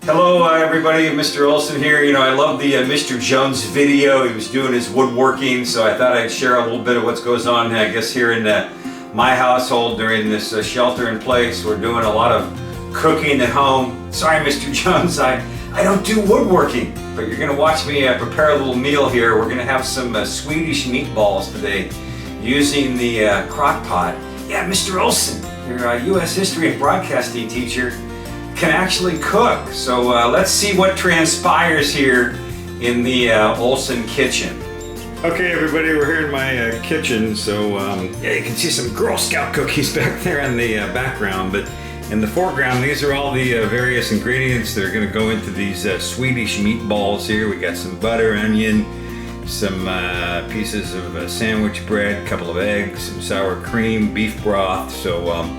Hello everybody, Mr. Olson here. I love the Mr. Jones video. He was doing his woodworking, so I thought I'd share a little bit of what goes on, I guess, here in my household during this shelter in place. We're doing a lot of cooking at home. Sorry, Mr. Jones, I don't do woodworking, but you're gonna watch me prepare a little meal here. We're gonna have some Swedish meatballs today using the Crockpot. Yeah, Mr. Olson, your U.S. history and broadcasting teacher, can actually cook. So let's see what transpires here in the Olson kitchen. Okay everybody, we're here in my kitchen. So yeah, you can see some Girl Scout cookies back there in the background, but in the foreground, these are all the various ingredients that are going to go into these Swedish meatballs here. We got some butter, onion, some pieces of sandwich bread, a couple of eggs, some sour cream, beef broth. So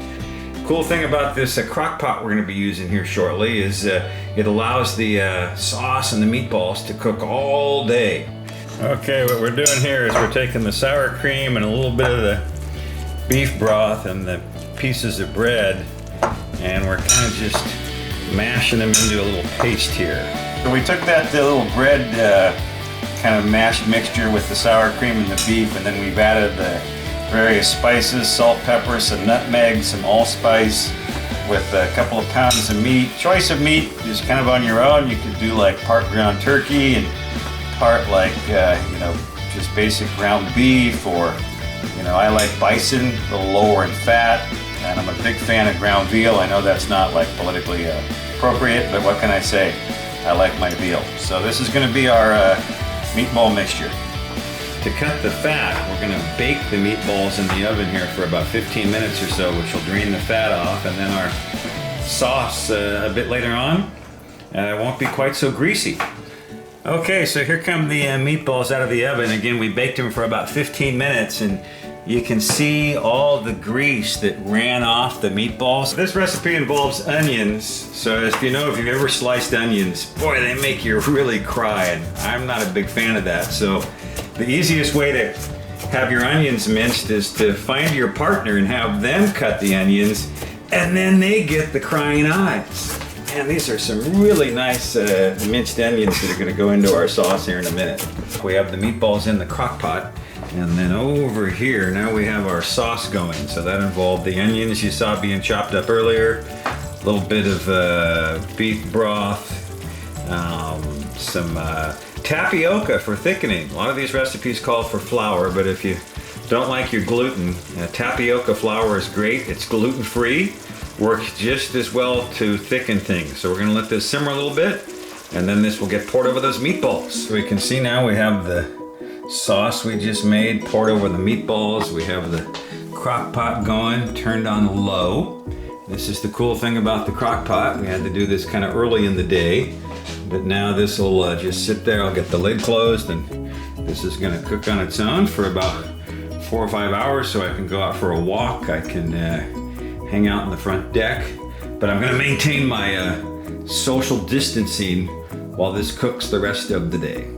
cool thing about this crock-pot we're going to be using here shortly is it allows the sauce and the meatballs to cook all day. Okay, what we're doing here is we're taking the sour cream and a little bit of the beef broth and the pieces of bread, and we're kind of just mashing them into a little paste here. So we took that little bread kind of mashed mixture with the sour cream and the beef, and then we've added the various spices, salt, pepper, some nutmeg, some allspice, with a couple of pounds of meat. Choice of meat is kind of on your own. You could do like part ground turkey and part like, just basic ground beef, or, I like bison, a little lower in fat, and I'm a big fan of ground veal. I know that's not like politically appropriate, but what can I say? I like my veal. So this is going to be our meatball mixture. To cut the fat, we're going to bake the meatballs in the oven here for about 15 minutes or so, which will drain the fat off, and then our sauce a bit later on, and it won't be quite so greasy. Okay, so here come the meatballs out of the oven. Again, we baked them for about 15 minutes, and you can see all the grease that ran off the meatballs. This recipe involves onions, so if you've ever sliced onions, boy, they make you really cry, and I'm not a big fan of that. So the easiest way to have your onions minced is to find your partner and have them cut the onions, and then they get the crying eyes. Man, these are some really nice minced onions that are going to go into our sauce here in a minute. We have the meatballs in the crock pot, and then over here, now we have our sauce going. So that involved the onions you saw being chopped up earlier, a little bit of beef broth, some tapioca for thickening. A lot of these recipes call for flour, but if you don't like your gluten, tapioca flour is great. It's gluten-free, works just as well to thicken things. So we're going to let this simmer a little bit, and then this will get poured over those meatballs. So we can see now we have the sauce we just made poured over the meatballs. We have the crock pot going, turned on low. This is the cool thing about the crock pot. We had to do this kind of early in the day, but now this will just sit there. I'll get the lid closed, and this is going to cook on its own for about 4 or 5 hours, so I can go out for a walk. I can hang out on the front deck, but I'm going to maintain my social distancing while this cooks the rest of the day.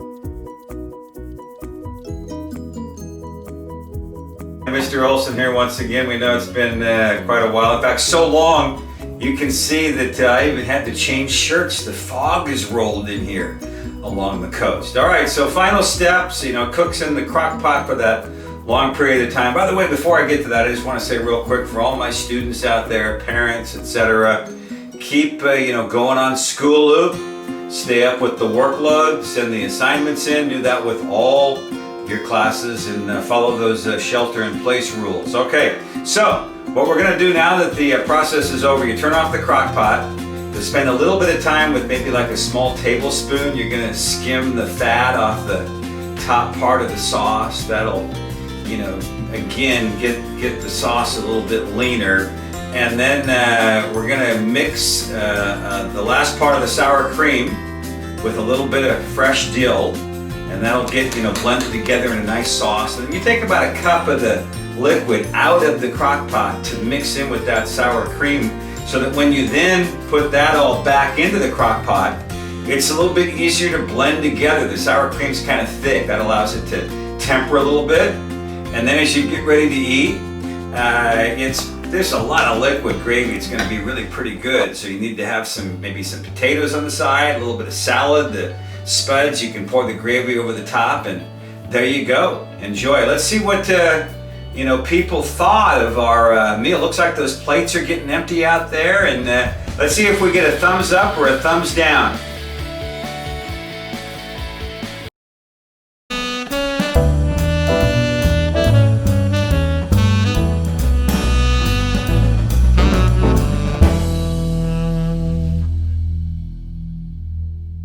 Mr. Olson here once again. We know it's been quite a while. In fact, so long you can see that I even had to change shirts. The fog is rolled in here along the coast. All right, so final steps, cooks in the crock pot for that long period of time. By the way, before I get to that, I just want to say real quick for all my students out there, parents, etc., keep going on School Loop. Stay up with the workload, send the assignments in, do that with all your classes, and follow those shelter-in-place rules. Okay, so what we're going to do now that the process is over, you turn off the crock pot. To spend a little bit of time with maybe like a small tablespoon, you're going to skim the fat off the top part of the sauce. That'll, again, get the sauce a little bit leaner. And then we're going to mix the last part of the sour cream with a little bit of fresh dill, and that'll get blended together in a nice sauce. And then you take about a cup of the liquid out of the crock pot to mix in with that sour cream, so that when you then put that all back into the crock pot, it's a little bit easier to blend together. The sour cream's kind of thick. That allows it to temper a little bit. And then as you get ready to eat, it's There's a lot of liquid gravy. It's going to be really pretty good. So you need to have maybe some potatoes on the side, a little bit of salad, the spuds. You can pour the gravy over the top, and there you go. Enjoy. Let's see what people thought of our meal. Looks like those plates are getting empty out there, and let's see if we get a thumbs up or a thumbs down.